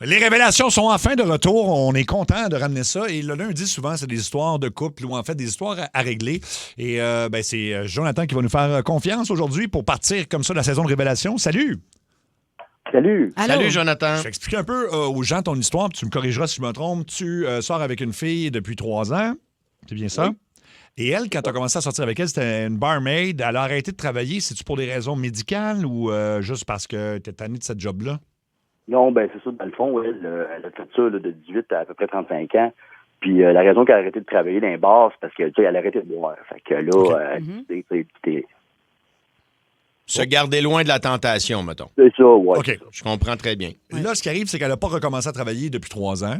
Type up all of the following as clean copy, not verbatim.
Les révélations sont enfin de retour. On est content de ramener ça. Et le lundi, souvent, c'est des histoires de couple ou en fait des histoires à régler. Et c'est Jonathan qui va nous faire confiance aujourd'hui pour partir comme ça de la saison de révélation. Salut! Salut! Allô? Salut, Jonathan. Je vais expliquer un peu aux gens ton histoire, puis tu me corrigeras si je me trompe. Tu sors avec une fille depuis 3 ans. C'est bien ça? Oui. Et elle, quand tu as commencé à sortir avec elle, c'était une barmaid. Elle a arrêté de travailler. C'est-tu pour des raisons médicales ou juste parce que tu es tanné de cette job-là? Non, ben c'est ça, dans le fond, elle a fait ça là, de 18 à peu près 35 ans. Puis la raison qu'elle a arrêté de travailler dans les bars, c'est parce qu'elle elle a arrêté de boire. Fait que là, OK. Se garder loin de la tentation, mettons. c'est ça, ouais. OK. Je comprends très bien. Là, ce qui arrive, c'est qu'elle n'a pas recommencé à travailler depuis 3 ans.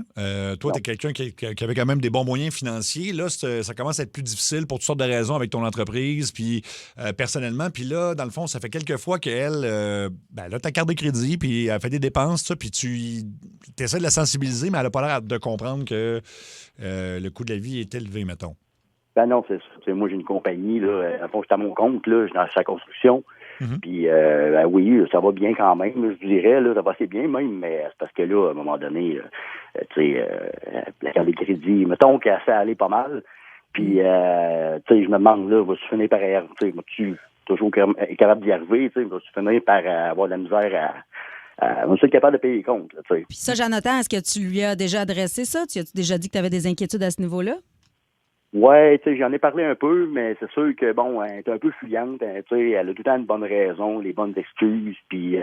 Toi, tu es quelqu'un qui avait quand même des bons moyens financiers. Là, ça commence à être plus difficile pour toutes sortes de raisons avec ton entreprise, puis personnellement. Puis là, dans le fond, ça fait quelques fois qu'elle elle a ta carte de crédit, puis elle fait des dépenses, ça, puis tu essaies de la sensibiliser, mais elle n'a pas l'air de comprendre que le coût de la vie est élevé, mettons. Ben non, c'est ça. T'sais, moi, j'ai une compagnie, là. À fond, j'étais à mon compte, là. Je suis dans sa construction. Mhm. Puis, oui, ça va bien quand même. Je dirais, là, ça va assez bien même, mais c'est parce que là, à un moment donné, la carte de crédit, mettons qu'elle sait aller pas mal. Puis, je me demande, là, vas-tu finir par vas-tu toujours capable d'y arriver, vas-tu finir par avoir de la misère on est capable de payer les comptes, là, Puis ça, Jonathan, est-ce que tu lui as déjà adressé ça? Tu as-tu déjà dit que tu avais des inquiétudes à ce niveau-là? Ouais, j'en ai parlé un peu, mais c'est sûr que, bon, elle est un peu fuyante, elle a tout le temps une bonne raison, les bonnes excuses, puis,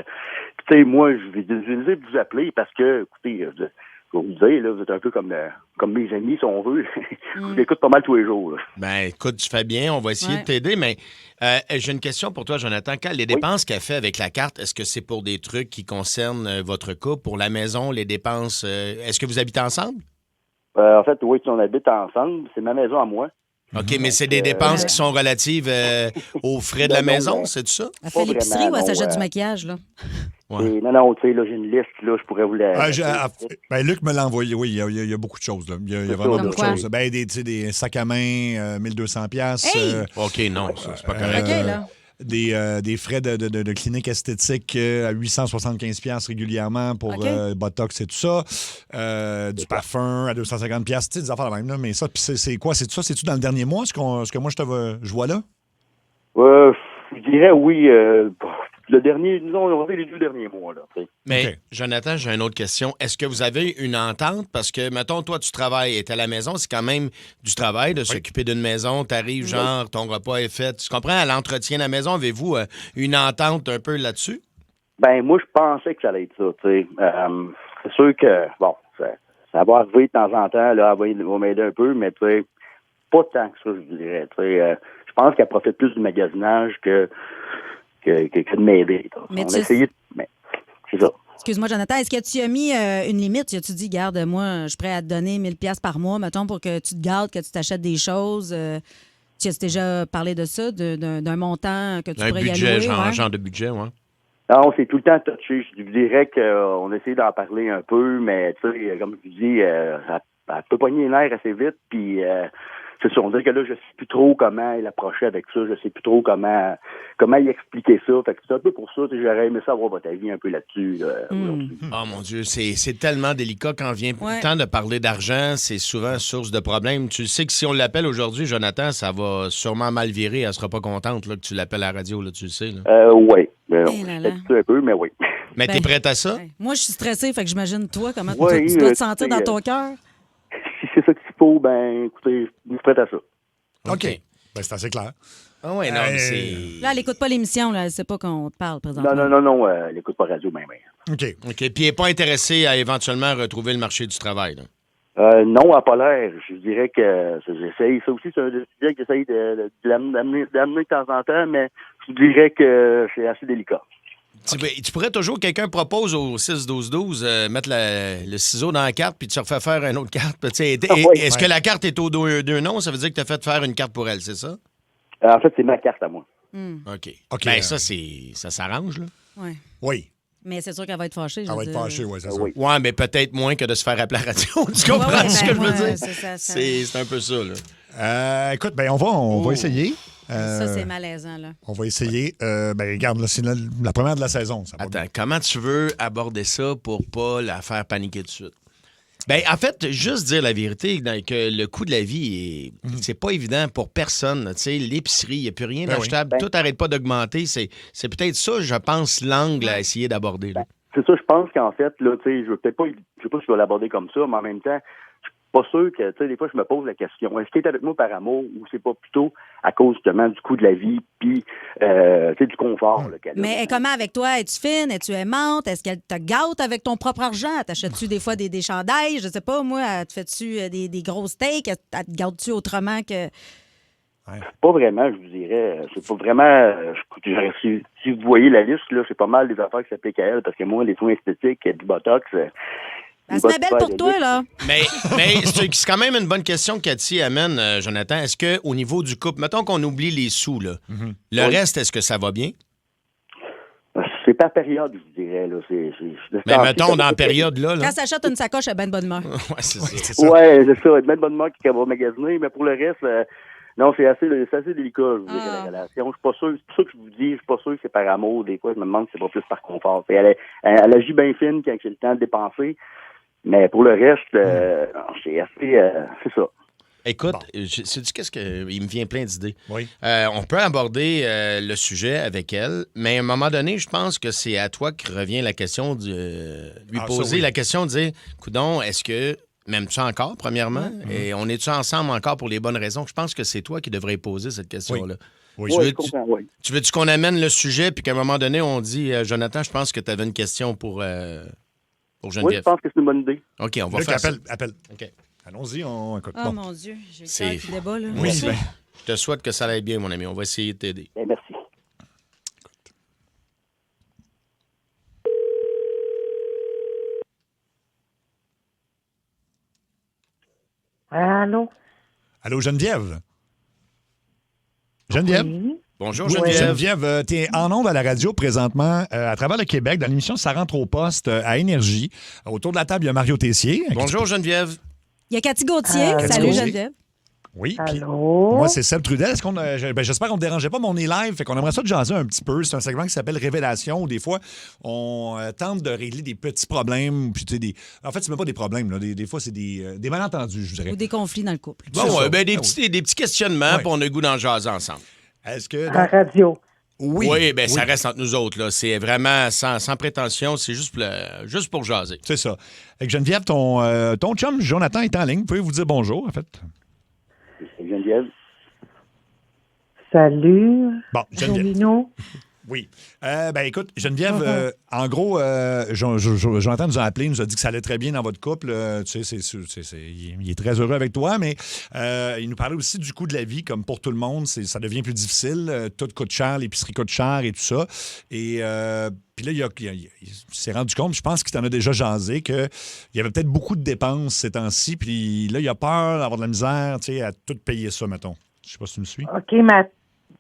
moi, je vais décider de vous appeler parce que, écoutez, je vais vous dire, là, vous êtes un peu comme mes amis, si on veut. Je vous écoute pas mal tous les jours, là. Ben, écoute, tu fais bien. On va essayer de t'aider, mais j'ai une question pour toi, Jonathan. Les dépenses qu'elle fait avec la carte, est-ce que c'est pour des trucs qui concernent votre couple, pour la maison, les dépenses? Est-ce que vous habitez ensemble? En fait, oui, on habite ensemble. C'est ma maison à moi. OK, mais c'est des dépenses qui sont relatives aux frais de la maison, c'est ça? Elle fait l'épicerie vraiment, ou elle non, s'achète du maquillage, là? Ouais. Et non, tu sais, là, j'ai une liste, là, je pourrais vous la... Luc me l'a envoyé. Oui, il y a beaucoup de choses. Là. Il y a vraiment Comme beaucoup de quoi? choses. Des sacs à main, 1200 piastres. Hey! OK, non, ça, c'est pas correct. OK, là. Des frais de clinique esthétique à 875 piastres régulièrement pour Botox et tout ça. Du parfum à 250 piastres. Tu sais, des affaires de même. Là. Mais ça, puis c'est quoi? C'est ça? C'est-tu dans le dernier mois, ce que moi je vois là? Je dirais oui. Le dernier, disons, on va dire les 2 derniers mois, là. T'sais. Mais, OK. Jonathan, j'ai une autre question. Est-ce que vous avez une entente? Parce que, mettons, toi, tu travailles et t'es à la maison, c'est quand même du travail de s'occuper d'une maison. T'arrives, genre, ton repas est fait. Tu comprends? À l'entretien de la maison, avez-vous une entente un peu là-dessus? Ben, moi, je pensais que ça allait être ça, tu sais. C'est sûr que, bon, ça va arriver de temps en temps, là, elle va m'aider un peu, mais, tu sais, pas tant que ça, je dirais, tu sais. Je pense qu'elle profite plus du magasinage que de m'aider. Mais on a essayé, mais c'est ça. Excuse-moi, Jonathan, est-ce que tu as mis une limite? As-tu dit, garde, moi, je suis prêt à te donner 1000 pièces par mois, mettons, pour que tu te gardes, que tu t'achètes des choses? Tu as déjà parlé de ça, d'un montant que tu Un pourrais y budget, allouer? genre de budget, ouais. Non, c'est tout le temps touché. Je dirais qu'on essaie d'en parler un peu, mais, tu sais, comme je dis, elle peut pogner les nerfs assez vite, puis... c'est ça, on dirait que là, je sais plus trop comment l'approcher avec ça, je sais plus trop comment y expliquer ça. Fait que c'est un peu pour ça, j'aurais aimé ça avoir votre avis un peu là-dessus. Aujourd'hui. Oh mon Dieu, c'est tellement délicat quand vient Ouais. le temps de parler d'argent, c'est souvent source de problèmes. Tu sais que si on l'appelle aujourd'hui, Jonathan, ça va sûrement mal virer. Elle sera pas contente là, que tu l'appelles à la radio, là, tu le sais. Là. Oui. Eh là là. Un peu, mais oui. Mais t'es prête à ça? Ouais. Moi, je suis stressée, fait que j'imagine, toi, comment Ouais, tu dois te sentir dans ton cœur? Si c'est ça qu'il faut, ben, écoutez, je suis prêt à ça. OK. Ben, c'est assez clair. Ah ouais, non, mais c'est... Là, elle n'écoute pas l'émission, là. Elle sait pas qu'on te parle présentement. Non, elle écoute pas radio, même. OK. OK, puis elle n'est pas intéressée à éventuellement retrouver le marché du travail, là. Non, elle n'a pas l'air. Je dirais que j'essaye. Ça aussi, c'est un sujet que j'essaye de l'amener de temps en temps, mais je dirais que c'est assez délicat. Tu pourrais toujours, quelqu'un propose au 6-12-12, mettre le ciseau dans la carte puis tu refais faire une autre carte. Est-ce que la carte est aux deux noms? Ça veut dire que tu as fait faire une carte pour elle, c'est ça? En fait, c'est ma carte à moi. OK. OK, Ben, ça s'arrange, là. Ouais. Oui. Mais c'est sûr qu'elle va être fâchée. Elle va être fâchée, oui, c'est ça. Oui. Ouais, mais peut-être moins que de se faire appeler à la radio. Tu comprends ce que je veux dire? C'est ça. C'est un peu ça, là. Écoute, ben on va essayer. Ça, c'est malaisant, là. On va essayer. Regarde, là, c'est la première de la saison. Ça va Attends, comment tu veux aborder ça pour pas la faire paniquer tout de suite? Ben, en fait, juste dire la vérité, que le coût de la vie, c'est pas évident pour personne. Tu sais, l'épicerie, il n'y a plus rien d'achetable. Tout n'arrête pas d'augmenter. C'est peut-être ça, je pense, l'angle à essayer d'aborder. Là. C'est ça, je pense qu'en fait, là, tu sais, je sais pas si je vais l'aborder comme ça, mais en même temps, je suis pas sûr que, tu sais, des fois, je me pose la question, est-ce qu'il est avec moi par amour ou c'est pas plutôt à cause, justement, du coût de la vie puis, tu sais, du confort, là, qu'elle a. Mais comment avec toi? Es-tu fine? Es-tu aimante? Est-ce qu'elle te gâte avec ton propre argent? T'achètes-tu des fois des chandails? Je sais pas, moi, te fais-tu des gros steaks? Elle te gâte-tu autrement que... Pas vraiment, je vous dirais. C'est pas vraiment. Si vous voyez la liste, là, c'est pas mal des affaires qui s'appliquent à elle, parce que moi, les soins esthétiques, du botox. Elle se met belle pour toi, là. Mais c'est quand même une bonne question que Cathy amène, Jonathan. Est-ce qu'au niveau du couple, mettons qu'on oublie les sous, là, le reste, est-ce que ça va bien? C'est par période, je vous dirais. Là. Mais mettons, dans la période-là. Quand ça achète une sacoche, elle est bien de bonne humeur. Oui, c'est ça. Oui, c'est ça. Elle est bien de bonne humeur qu'elle va magasiner, mais pour le reste. Non, c'est assez délicat, je vous dirais, la relation. Je suis pas sûr, c'est pour ça que je vous dis, je suis pas sûr que c'est par amour. Des fois, je me demande si c'est pas plus par confort. Elle agit bien fine quand c'est le temps de dépenser, mais pour le reste, c'est assez, c'est ça. Écoute, sais-tu qu'est-ce que... Il me vient plein d'idées. Oui. On peut aborder le sujet avec elle, mais à un moment donné, je pense que c'est à toi que revient la question de lui poser la question de dire, coudonc, est-ce que m'aimes-tu encore, premièrement? Et on est-tu ensemble encore pour les bonnes raisons? Je pense que c'est toi qui devrais poser cette question-là. Oui. Tu veux-tu qu'on amène le sujet puis qu'à un moment donné, on dit, Jonathan, je pense que tu avais une question pour Geneviève. Oui, je pense que c'est une bonne idée. OK, on va faire ça. Appelle. OK. Allons-y, on écoute. Oh mon Dieu, j'ai le cœur qui débat, là. Oui, je te souhaite que ça aille bien, mon ami. On va essayer de t'aider. Bien, merci. Allô? Allô, Geneviève? Geneviève? Oui. Bonjour, Oui. Geneviève. Geneviève, tu es en ondes à la radio présentement à travers le Québec dans l'émission Ça rentre au poste à Énergie. Autour de la table, il y a Mario Tessier. Bonjour, Geneviève. Il y a Cathy Gauthier. Cathy Salut, Gauthier. Geneviève. Oui. Puis Allô? moi, c'est Seb Trudel. Est-ce qu'on j'espère qu'on ne dérangeait pas, mais on est live. Fait qu'on aimerait ça de jaser un petit peu. C'est un segment qui s'appelle Révélation, où des fois, on tente de régler des petits problèmes. Puis, tu sais, en fait, c'est même pas des problèmes. Là. Des fois, c'est des malentendus, je dirais. Ou des conflits dans le couple. C'est ça. Des petits questionnements, puis on a le goût d'en jaser ensemble. Est-ce que... À la radio. Oui. Ça reste entre nous autres. Là. C'est vraiment sans prétention. C'est juste pour jaser. C'est ça. Avec Geneviève, ton chum Jonathan est en ligne. Vous pouvez vous dire bonjour, en fait. C'est Geneviève. Salut. Bon, Geneviève. Jolino. Oui. Écoute, Geneviève, en gros, Jonathan nous a appelé, nous a dit que ça allait très bien dans votre couple. Tu sais, il est très heureux avec toi, mais il nous parlait aussi du coût de la vie, comme pour tout le monde, ça devient plus difficile. Tout coûte cher, l'épicerie coûte cher et tout ça. Et puis là, il s'est rendu compte, je pense qu'il t'en a déjà jasé, qu'il y avait peut-être beaucoup de dépenses ces temps-ci. Puis là, il a peur d'avoir de la misère, tu sais, à tout payer ça, mettons. Je sais pas si tu me suis. OK, mais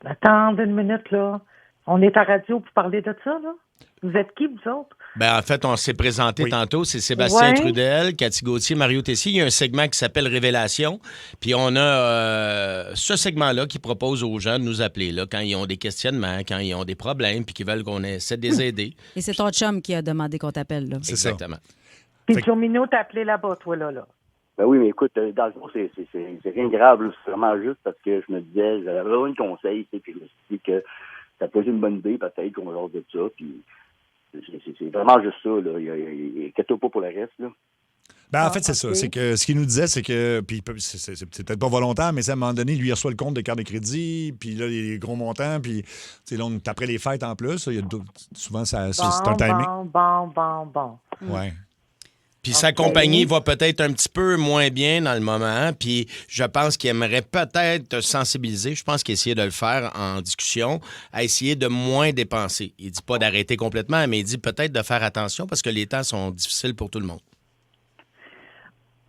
attendez une minute, là. On est à radio pour parler de ça, là? Vous êtes qui, vous autres? En fait, on s'est présenté tantôt. C'est Sébastien Ouais. Trudel, Cathy Gauthier, Mario Tessier. Il y a un segment qui s'appelle Révélation. Puis on a ce segment-là qui propose aux gens de nous appeler là, quand ils ont des questionnements, quand ils ont des problèmes, puis qu'ils veulent qu'on essaie de les aider. Et c'est ton chum qui a demandé qu'on t'appelle, là. C'est ça. Exactement. Puis Jomino t'a appelé là-bas, toi, là. Ben oui, mais écoute, dans le fond, c'est rien de grave. là. C'est vraiment juste parce que je me disais, j'avais besoin de conseils, tu sais, puis je me suis dit que ça peut être une bonne idée, peut-être qu'on va de ça, puis c'est vraiment juste ça, là. Inquiète-toi pas pour le reste, là. En fait, c'est ça. C'est que ce qu'il nous disait, c'est que, puis c'est peut-être pas volontaire, mais à un moment donné, lui, il reçoit le compte de carte de crédit, puis là, les gros montants, puis là, on est après les fêtes en plus. Souvent, c'est un timing. Bon. Ouais. Puis sa compagnie va peut-être un petit peu moins bien dans le moment, puis je pense qu'il aimerait peut-être te sensibiliser. Je pense qu'il essayait de le faire en discussion, à essayer de moins dépenser. Il dit pas d'arrêter complètement, mais il dit peut-être de faire attention parce que les temps sont difficiles pour tout le monde.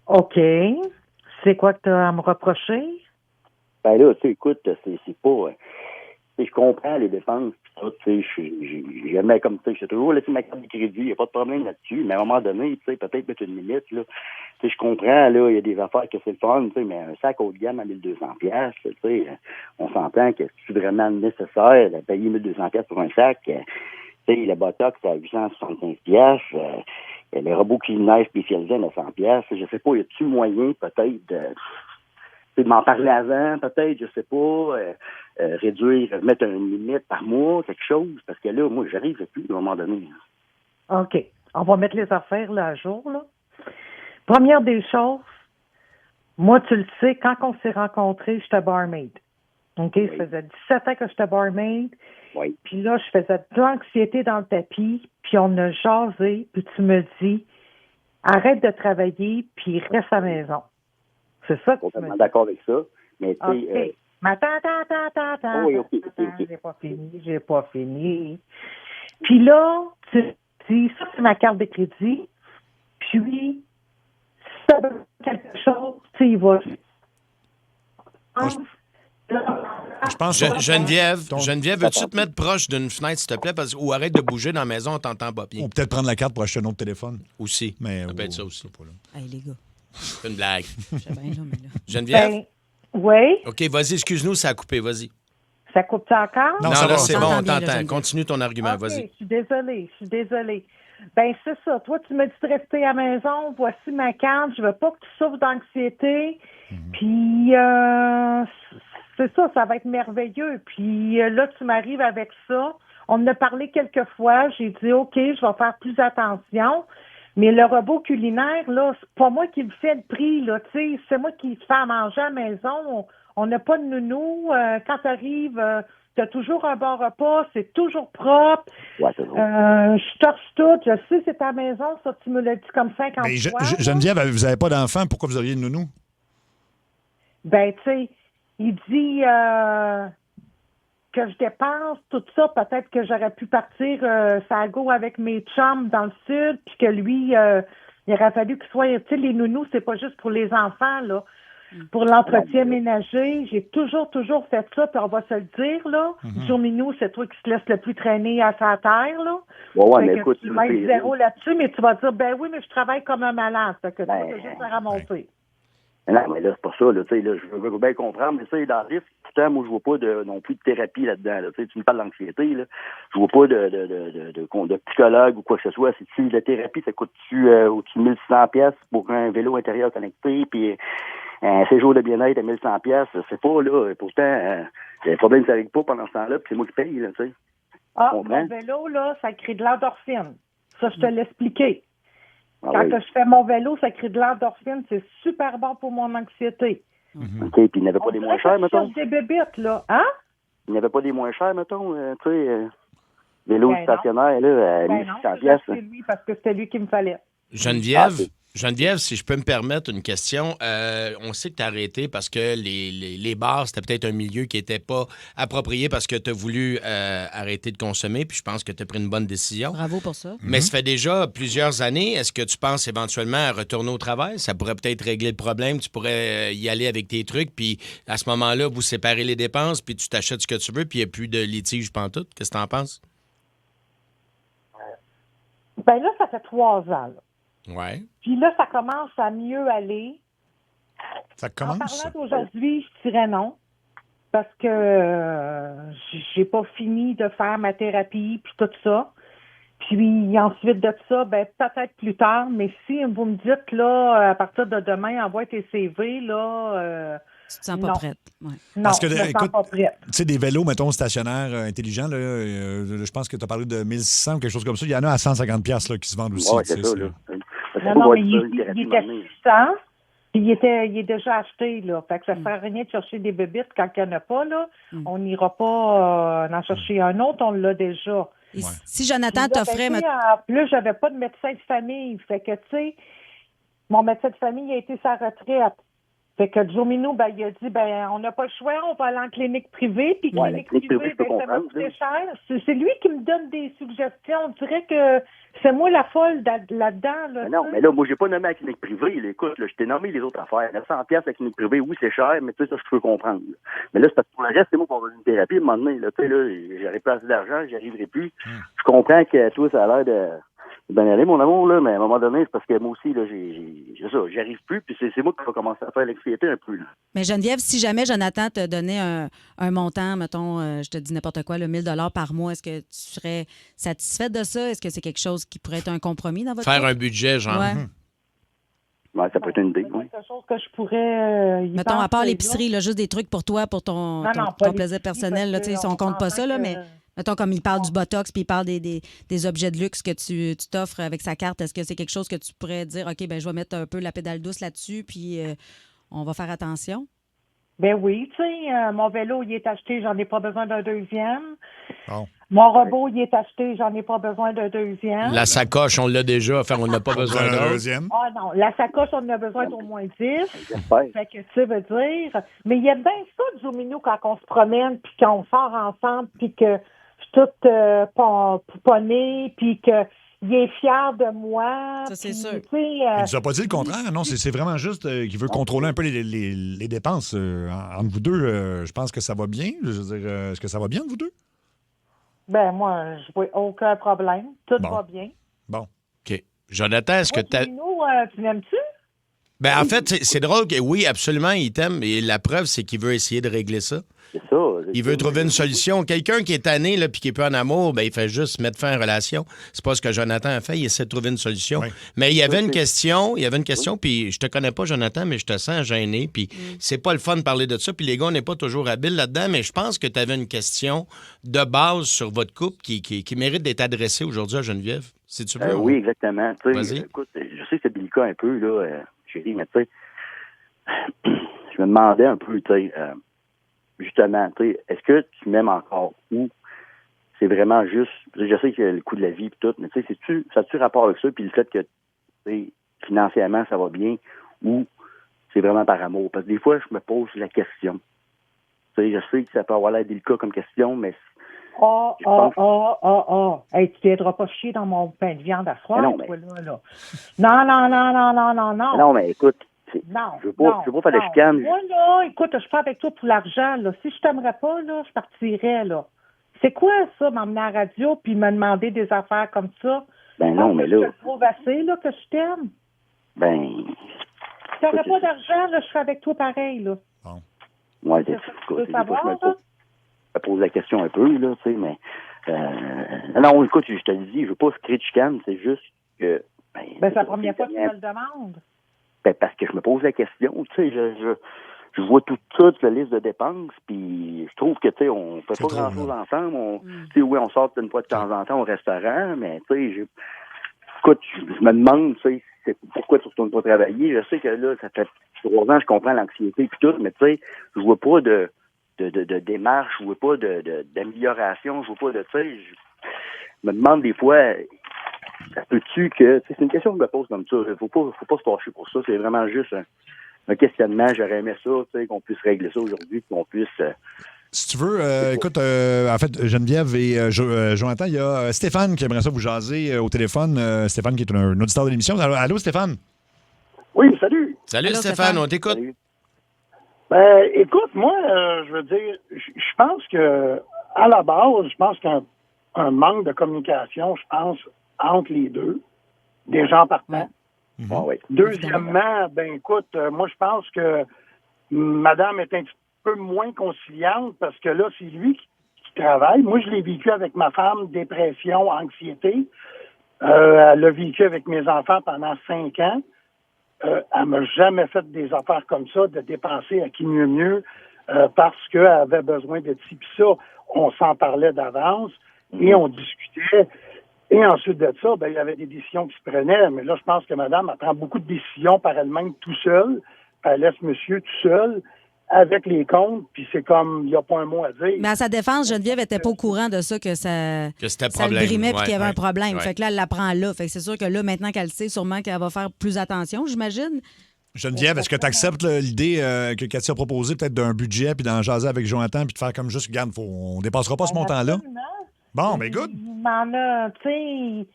OK. C'est quoi que tu as à me reprocher? Ben là, tu sais, écoute, c'est pas... je comprends les dépenses, puis ça, tu sais, j'ai jamais comme ça. J'ai toujours laissé ma carte de crédit, il n'y a pas de problème là-dessus. Mais à un moment donné, tu sais, peut-être mettre une limite, là. Tu sais, je comprends, là, il y a des affaires que c'est le fun, tu sais, mais un sac haut de gamme à 1200$, tu sais, on s'entend que c'est vraiment nécessaire de payer 1200$ pour un sac. Tu sais, le Botox, c'est à 875$. Les robots culinaires spécialisés à 900$. Je sais pas, y a-t-il moyen, peut-être, de m'en parler avant, peut-être, je sais pas, réduire, mettre une limite par mois, quelque chose, parce que là, moi, j'arrive plus à un moment donné. OK. On va mettre les affaires là, à jour. Là. Première des choses, moi, tu le sais, quand on s'est rencontrés, j'étais barmaid. OK? Oui. Ça faisait 17 ans que j'étais barmaid. Oui. Puis là, je faisais de l'anxiété dans le tapis, puis on a jasé, puis tu me dis, arrête de travailler, puis reste à la maison. C'est ça que tu me Totalement dis. d'accord avec ça. Mais tu sais, OK. Mais attends. oui, OK. J'ai pas fini. Puis là, tu dis, ça, c'est ma carte de crédit. Puis, si tu as besoin de quelque chose, tu sais, il va. Je pense Geneviève, ton- Geneviève, veux-tu te metêtre proche d'une fenêtre, s'il te plaît? Ou arrête de bouger dans la maison, on t'entend pas bien. Ou peut-être prendre la carte pour acheter un autre téléphone. Aussi. Mais, Ça peut être ça aussi. Hey, les gars, C'est une blague. je sais bien, là, mais là. Geneviève? Ben, oui, OK, vas-y, excuse-nous, ça a coupé, vas-y. ça coupe encore? Non, Non, ça là, va. c'est On bon, t'entend on bien, là, t'entend. Geneviève. Continue ton argument, OK, vas-y. je suis désolée. Ben, c'est ça. Toi, tu me dis de rester à la maison. Voici ma carte. Je veux pas que tu souffres d'anxiété. Puis, c'est ça, ça va être merveilleux. Puis là, tu m'arrives avec ça. On en a parlé quelques fois. J'ai dit, OK, je vais faire plus attention. Mais le robot culinaire, là, c'est pas moi qui le fais le prix, là. Tu sais, c'est moi qui te fais à manger à la maison. On n'a pas de nounou. Quand tu arrives, tu as toujours un bon repas. C'est toujours propre. Ouais, c'est vrai. Je torche tout. Je sais, c'est ta maison. Ça, tu me l'as dit comme 50 Mais fois. là. Geneviève, vous n'avez pas d'enfant, pourquoi vous auriez une nounou? Ben, tu sais, il dit que je dépense tout ça. Peut-être que j'aurais pu partir ça go avec mes chums dans le sud, puis que lui, il aurait fallu qu'il soit... Tu sais, les nounous, c'est pas juste pour les enfants, là. Pour l'entretien ménager, j'ai toujours fait ça, puis on va se le dire, là. Sur Minou, c'est toi qui te laisses le plus traîner à sa terre, là. Ouais, Fait mais que écoute, tu mets c'est- 0 là-dessus, mais tu vas dire, ben oui, mais je travaille comme un malade. Fait que toi, Ben, t'as juste à ramonter. Non, mais là, c'est pas ça, là, tu sais, là, je veux bien comprendre, mais ça, dans le risque, pourtant, moi, je vois pas non plus de thérapie là-dedans, là, tu sais, tu me parles d'anxiété, là, je vois pas de psychologue ou quoi que ce soit, si la thérapie, ça coûte-tu au-dessus de 1600$ pour un vélo intérieur connecté, puis un séjour de bien-être à 1100$, c'est pas, là, pourtant, le problème, ça règle pas pendant ce temps-là, puis c'est moi qui paye, là, tu sais. Ah, comprends? mon vélo, là, ça crée de l'endorphine. Ça, je te l'ai expliqué. Ah Quand oui. que je fais mon vélo, ça crée de l'endorphine. C'est super bon pour mon anxiété. OK, puis il n'y avait pas des moins chers, mettons? des bébites, là. Hein? Il n'y avait pas des moins chers, mettons, tu sais, vélo Ben non. stationnaire, là, à Ben non, 1600$. j'ai acheté lui parce que c'était lui qui me fallait. Geneviève, si je peux me permettre une question, on sait que tu as arrêté parce que les bars, c'était peut-être un milieu qui n'était pas approprié parce que tu as voulu arrêter de consommer, puis je pense que tu as pris une bonne décision. Bravo pour ça. Mais ça fait déjà plusieurs années. Est-ce que tu penses éventuellement à retourner au travail? Ça pourrait peut-être régler le problème. Tu pourrais y aller avec tes trucs, puis à ce moment-là, vous séparez les dépenses, puis tu t'achètes ce que tu veux, puis il n'y a plus de litige pantoute. Qu'est-ce que tu en penses? Ben là, ça fait 3 ans. Là. Ouais. Puis là, ça commence à mieux aller. Ça En commence? parlant d'aujourd'hui, je dirais non. Parce que j'ai pas fini de faire ma thérapie puis tout ça. Puis ensuite de ça, ben peut-être plus tard, mais si vous me dites là, à partir de demain, envoie tes CV, là, Tu te sens pas non. prête. Ouais. non, Parce que, je me sens écoute, pas prête. Tu sais, des vélos, mettons, stationnaires intelligents, là, je pense que tu as parlé de 1600 ou quelque chose comme ça. Il y en a à 150$ là, qui se vendent aussi. Ouais, tu c'est sais, ça, là. Non, mais il était 600, puis il est déjà acheté, là. Fait que ça sert à rien de chercher des bébites quand il n'y en a pas, là. On n'ira pas en chercher un autre, on l'a déjà. Et si Jonathan Puis là, t'offrait... ben, tu sais, en plus, j'avais pas de médecin de famille. Fait que, tu sais, mon médecin de famille a été sa retraite. Fait que Joe Minou, ben, il a dit, ben, on n'a pas le choix, on va aller en clinique privée, puis Ouais, clinique la clinique privée, privée, je peux ben, ça va comprendre, coûter cher. C'est lui qui me donne des suggestions. On dirait que c'est moi la folle là-dedans, là. Mais non, mais là, moi, j'ai pas nommé la clinique privée. Là, écoute, là, je t'ai nommé les autres affaires. 900$ la clinique privée, oui, c'est cher, mais tu sais, ça, je peux comprendre. Là. Mais là, c'est parce que pour le reste, c'est moi pour avoir une thérapie, à un moment donné, là, tu sais, là, j'aurais pas assez d'argent, j'y arriverai plus. Je comprends que toi, ça a l'air de bien aller, mon amour, là, mais à un moment donné, c'est parce que moi aussi, là, j'ai ça, j'y arrive plus, puis c'est moi qui va commencer à faire l'anxiété un peu, là. Mais Geneviève, si jamais Jonathan te donnait un montant, mettons, je te dis n'importe quoi, le 1 000 par mois, est-ce que tu serais satisfaite de ça? Est-ce que c'est quelque chose qui pourrait être un compromis dans votre Faire couple? un budget, genre. Ouais. Ouais, ça peut être une idée, C'est oui. quelque chose que je pourrais y Mettons, à penser, part là. l'épicerie, là, juste des trucs pour toi, pour ton, Non, ton, non, pas ton plaisir l'épicerie, personnel. Là, parce tu sais, si que on compte pas s'entend ça, là, que- mais mettons, comme il parle du Botox puis il parle des objets de luxe que tu t'offres avec sa carte, est-ce que c'est quelque chose que tu pourrais dire, OK, ben je vais mettre un peu la pédale douce là-dessus, puis on va faire attention? Ben oui, tu sais, mon vélo, il est acheté, j'en ai pas besoin d'un deuxième. Bon. Mon robot, il est acheté, j'en ai pas besoin d'un deuxième. La sacoche, on l'a déjà. Enfin, on n'a pas besoin Un d'autre. deuxième. Ah non, la sacoche, on en a besoin d'au moins 10. J'espère. Fait que ça veut dire. Mais il y a bien ça, Jomino, quand on se promène, puis qu'on sort ensemble, puis que je suis toute pouponnée, puis qu'il est fier de moi. Ça, c'est puis, sûr. tu sais, Il nous a pas dit le contraire. Non, c'est vraiment juste qu'il veut contrôler un peu les dépenses. Entre vous deux, je pense que ça va bien. Je veux dire, est-ce que ça va bien entre vous deux? ben moi, je vois aucun problème. Tout Bon. va bien. Bon. OK. Jonathan, est-ce que tu Jomino, tu l'aimes-tu? Ben, en fait, c'est drôle que oui, absolument, il t'aime. Et la preuve, c'est qu'il veut essayer de régler ça. C'est ça. Il veut trouver une solution. Quelqu'un qui est tanné là, puis qui est peu en amour, ben, il fait juste mettre fin à la relation. C'est pas ce que Jonathan a fait. Il essaie de trouver une solution. Oui. Mais il y avait une question, puis je te connais pas, Jonathan, mais je te sens gêné. Puis c'est pas le fun de parler de ça. Puis les gars, on n'est pas toujours habiles là-dedans, mais je pense que tu avais une question de base sur votre couple qui mérite d'être adressée aujourd'hui à Geneviève. Si tu veux. Oui, exactement. Tu sais, Vas-y. écoute, je sais que c'est délicat un peu, là, chérie, mais tu sais, je me demandais un peu, tu sais, justement, tu sais, est-ce que tu m'aimes encore ou c'est vraiment juste, je sais qu'il y a le coût de la vie et tout, mais tu sais, ça a-tu rapport avec ça, puis le fait que, tu sais, financièrement, ça va bien, ou c'est vraiment par amour? Parce que des fois, je me pose la question. Tu sais, je sais que ça peut avoir l'air délicat comme question, mais Je pense- Hey, tu viendras pas chier dans mon pain de viande à soir, Mais non, toi, là. Non. non, mais écoute, Non. je veux pas faire de chicane. Moi, là, écoute, je suis pas avec toi pour l'argent, là. Si je t'aimerais pas, là, je partirais, là. C'est quoi, ça, m'emmener à la radio puis me demander des affaires comme ça? Ben non, mais là, Je te trouve assez, là, que je t'aime. ben, Si t'aurais pas d'argent, là, je serais avec toi pareil, là. ouais, C'est c'est ça que tu écoute, veux des fois, savoir, je là? me pose la question un peu, là, tu sais, mais, non, écoute, je te le dis, je veux pas créer de chicane, c'est juste que, Ben, c'est la première fois que tu me le demandes. Ben, parce que je me pose la question, tu sais, je vois toute la liste de dépenses, puis je trouve que, tu sais, on fait C'est pas trop, grand-chose là. ensemble. Tu sais, oui, on sort une fois de temps en temps au restaurant, mais, tu sais, écoute, je me demande, tu sais, pourquoi tu retournes pas travailler. Je sais que là, ça fait 3 ans, je comprends l'anxiété et tout, mais tu sais, je vois pas de démarche, je vois pas d'amélioration, je vois pas de, tu sais, je me demande des fois, ça peut-tu que, c'est une question que je me pose comme ça. Faut pas se fâcher pour ça. C'est vraiment juste un questionnement. J'aurais aimé ça, tu sais, qu'on puisse régler ça aujourd'hui, qu'on puisse. Si tu veux, écoute, en fait, Geneviève et Jonathan, il y a Stéphane qui aimerait ça vous jaser au téléphone. Stéphane qui est un auditeur de l'émission. Allô, Stéphane? Oui, salut. Salut, Allô, Stéphane, Stéphane. on t'écoute. Salut. Ben, écoute, moi, je veux dire, je pense que, à la base, je pense qu'il y a un manque de communication, je pense, entre les deux, des gens partant. Ah, oui. Deuxièmement, ben, écoute, moi, je pense que madame est un petit peu moins conciliante parce que là, c'est lui qui travaille. Moi, je l'ai vécu avec ma femme, dépression, anxiété. Elle l'a vécu avec mes enfants pendant 5 ans. Elle m'a jamais fait des affaires comme ça, de dépenser à qui mieux, parce qu'elle avait besoin de ci pis ça. On s'en parlait d'avance et on discutait. Et ensuite de ça, ben, il y avait des décisions qui se prenaient. Mais là, je pense que madame, elle prend beaucoup de décisions par elle-même tout seul. Elle laisse monsieur tout seul avec les comptes, puis c'est comme, il n'y a pas un mot à dire. Mais à sa défense, Geneviève n'était pas au courant de ça, que ça c'était ça le problème. brimait puis qu'il y avait Ouais, un problème. ouais. Fait que là, elle l'apprend là. Fait que c'est sûr que là, maintenant qu'elle le sait, sûrement qu'elle va faire plus attention, j'imagine. Geneviève, est-ce que tu acceptes l'idée que Cathy a proposée, peut-être d'un budget, puis d'en jaser avec Jonathan, puis de faire comme juste, regarde, on dépassera pas ce montant-là? Absolument. Bon, ben good. Il m'en a, tu sais,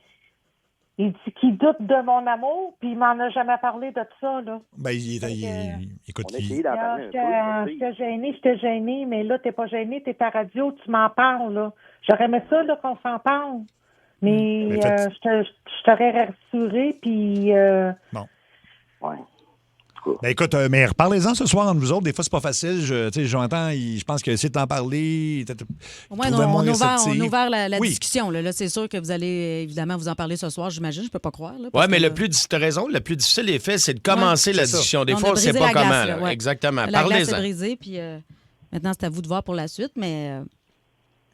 il dit qu'il doute de mon amour, puis il m'en a jamais parlé de ça, là. Ben, écoute, On a essayé d'en parler un peu. J'étais gênée, mais là, t'es pas gênée, t'es à radio, tu m'en parles, là. J'aurais aimé ça, là, qu'on s'en parle. Mais je t'aurais rassuré, puis... Bon. Ouais. Ben écoute, mais reparlez-en ce soir entre vous autres. Des fois, c'est pas facile. Jonathan, je pense qu'il a essayé de t'en parler. Au moins, on a ouvert la discussion. Là, c'est sûr que vous allez évidemment vous en parler ce soir, j'imagine. Je peux pas croire. Oui, mais t'as raison, le plus difficile est fait, c'est de commencer la discussion. Des fois, on ne sait pas comment. Exactement. La glace est Parlez-en. brisée, puis maintenant, c'est à vous de voir pour la suite, mais...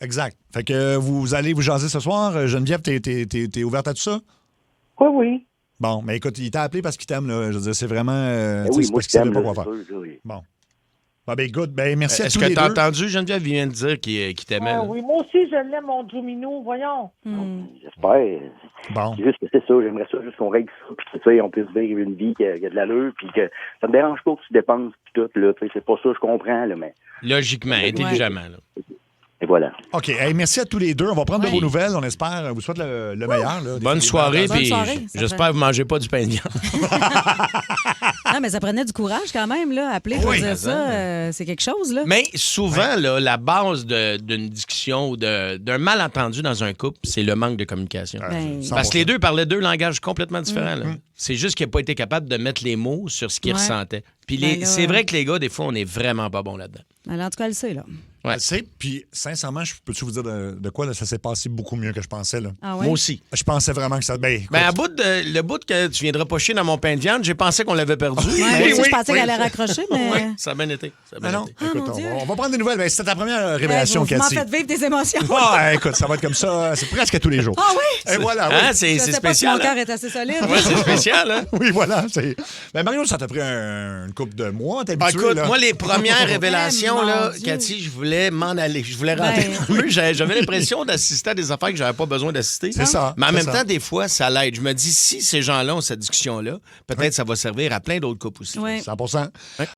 Exact. Fait que vous allez vous jaser ce soir. Geneviève, t'es ouverte à tout ça? Oui. Bon, mais écoute, il t'a appelé parce qu'il t'aime, là. Je veux dire, c'est vraiment... oui, moi, je t'aime, pas quoi faire. oui. Bon. Ben, good. Ben, merci à Est-ce tous les deux. que t'as entendu, Geneviève vient de dire qu'il t'aimait? Oui, moi aussi, je l'aime, mon Jumino, voyons. J'espère. Bon. C'est juste que c'est ça, j'aimerais ça, juste qu'on règle ça, puis tu sais, on puisse vivre une vie qui a de l'allure, puis que ça me dérange pas que tu dépenses, puis tout, là, tu sais, c'est pas ça, je comprends, là, mais... Logiquement, intelligemment, là. Et voilà. OK. Hey, merci à tous les deux. On va prendre de vos nouvelles. On espère. On vous souhaite le meilleur. Là, Bonne soirée, Bonne puis soirée, j'espère que vous ne mangez pas du pain de viande. Non, mais ça prenait du courage quand même, là. Appeler pour dire ça, c'est quelque chose, là. Mais souvent, là, la base d'une discussion ou d'un malentendu dans un couple, c'est le manque de communication. Parce que les deux parlaient deux langages complètement différents. Là. C'est juste qu'il n'a pas été capable de mettre les mots sur ce qu'il ressentait. Puis c'est vrai que les gars, des fois, on est vraiment pas bons là-dedans. Alors, en tout cas, elle le sait, là. Ouais. Puis, sincèrement, peux-tu vous dire de quoi là, ça s'est passé beaucoup mieux que je pensais. Là. Ah ouais? Moi aussi. Je pensais vraiment que ça... Ben, le bout que tu viendras pas chier dans mon pain de viande, j'ai pensé qu'on l'avait perdu. Ouais, je pensais qu'elle allait raccrocher, mais... Oui, ça a bien été. Écoute, on va prendre des nouvelles. Ben, c'était ta première révélation, Cathy. Cathy. Vous m'en faites vivre des émotions. Ouais, écoute, ça va être comme ça. C'est presque à tous les jours. Ah oui? Et voilà. Hein, c'est Je sais spécial. pas si mon cœur est assez solide. Oui, c'est spécial. Hein? Oui, voilà. Ben, Mario, ça t'a pris une couple de mois. T'es habitué, écoute, là. moi, les premières révélations, là, Cathy, je voulais m'en aller. Je voulais rentrer dans le mur. J'avais l'impression d'assister à des affaires que j'avais pas besoin d'assister. C'est ça. Mais en même temps, des fois, ça l'aide. Je me dis, si ces gens-là ont cette discussion-là, peut-être ça va servir à plein d'autres couples aussi. 100%.